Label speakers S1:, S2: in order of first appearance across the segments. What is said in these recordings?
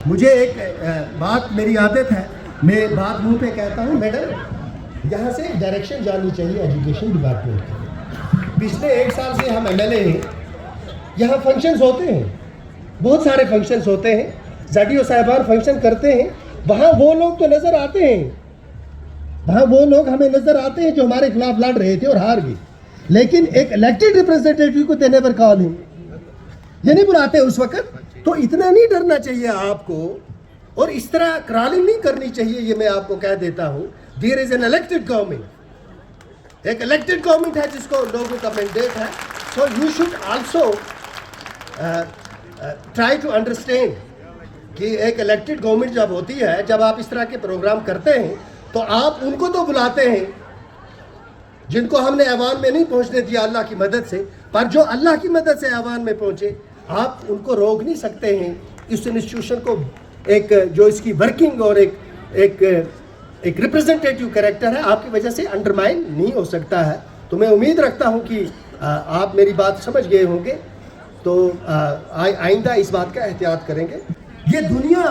S1: مجھے ایک بات میری عادت ہے، میں بات منہ پہ کہتا ہوں، میڈم یہاں سے ڈائریکشن جانی چاہیے ایجوکیشن ڈپارٹمنٹ کی۔ پچھلے 1 سال سے ہم ایم ایل اے ہیں، یہاں فنکشنز ہوتے ہیں، بہت سارے فنکشنز ہوتے ہیں، زڈیو صاحبان فنکشن کرتے ہیں، وہاں وہ لوگ تو نظر آتے ہیں، وہاں وہ لوگ ہمیں نظر آتے ہیں جو ہمارے خلاف لڑ رہے تھے اور ہار گئے، لیکن ایک الیکٹڈ ریپرزنٹیٹیو کو دینے پر کال ہوں یہ نہیں بلاتے اس وقت۔ تو اتنا نہیں ڈرنا چاہیے آپ کو، اور اس طرح کرالنگ نہیں کرنی چاہیے، یہ میں آپ کو کہہ دیتا ہوں۔ There is an elected government, ایک الیکٹڈ گورنمنٹ ہے جس کو لوگوں کا مینڈیٹ ہے، so you should also try to understand کہ ایک الیکٹڈ گورنمنٹ جب ہوتی ہے، جب آپ اس طرح کے پروگرام کرتے ہیں تو آپ ان کو تو بلاتے ہیں جن کو ہم نے ایوان میں نہیں پہنچنے دیا اللہ کی مدد سے، پر جو اللہ کی مدد سے ایوان میں پہنچے آپ ان کو روک نہیں سکتے ہیں۔ اس انسٹیٹیوشن کو ایک جو اس کی ورکنگ اور ایک ریپرزنٹیٹیو کریکٹر ہے، آپ کی وجہ سے انڈرمائن نہیں ہو سکتا ہے۔ تو میں امید رکھتا ہوں کہ آپ میری بات سمجھ گئے ہوں گے، تو آئندہ اس بات کا احتیاط کریں گے۔ یہ دنیا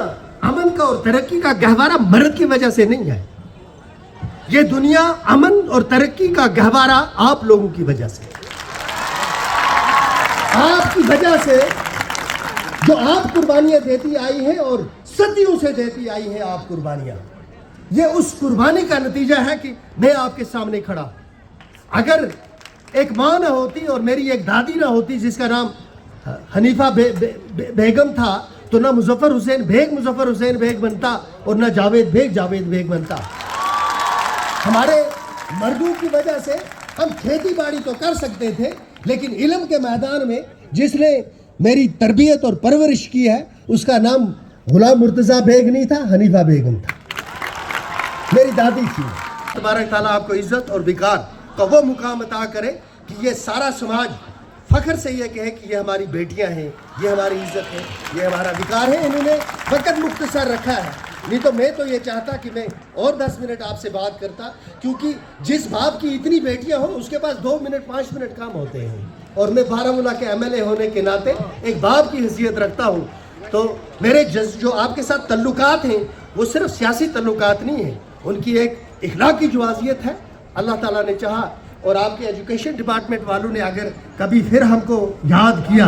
S1: امن کا اور ترقی کا گہوارہ مرد کی وجہ سے نہیں ہے، یہ دنیا امن اور ترقی کا گہوارہ آپ لوگوں کی وجہ سے، آپ کی وجہ سے، جو آپ قربانیاں دیتی آئی ہیں اور صدیوں سے دیتی آئی ہیں آپ قربانیاں، یہ اس قربانی کا نتیجہ ہے کہ میں آپ کے سامنے کھڑا ہوں۔ اگر ایک ماں نہ ہوتی اور میری ایک دادی نہ ہوتی جس کا نام حنیفہ بیگم تھا، تو نہ مظفر حسین بیگ بنتا اور نہ جاوید بیگ بنتا۔ ہمارے مردوں کی وجہ سے ہم کھیتی باڑی تو کر سکتے تھے، لیکن علم کے میدان میں جس نے میری تربیت اور پرورش کی ہے اس کا نام غلام مرتضیٰ بیگ نہیں تھا، حنیفہ بیگم تھا، میری دادی تھی۔ تبارک تعالیٰ آپ کو عزت اور وقار کا وہ مقام عطا کرے کہ یہ سارا سماج فخر سے یہ کہے کہ یہ ہماری بیٹیاں ہیں، یہ ہماری عزت ہے، یہ ہمارا وقار ہے۔ انہوں نے وقت مختصر رکھا ہے، نہیں تو میں تو یہ چاہتا کہ میں اور 10 منٹ آپ سے بات کرتا، کیونکہ جس باپ کی اتنی بیٹیاں ہوں اس کے پاس 2 منٹ 5 منٹ کام ہوتے ہیں، اور میں بارہمولہ کے ایم ایل اے ہونے کے ناطے ایک باپ کی حیثیت رکھتا ہوں۔ تو میرے جو آپ کے ساتھ تعلقات ہیں وہ صرف سیاسی تعلقات نہیں ہیں، ان کی ایک اخلاقی جوازیت ہے۔ اللہ تعالیٰ نے چاہا اور آپ کے ایجوکیشن ڈپارٹمنٹ والوں نے اگر کبھی پھر ہم کو یاد کیا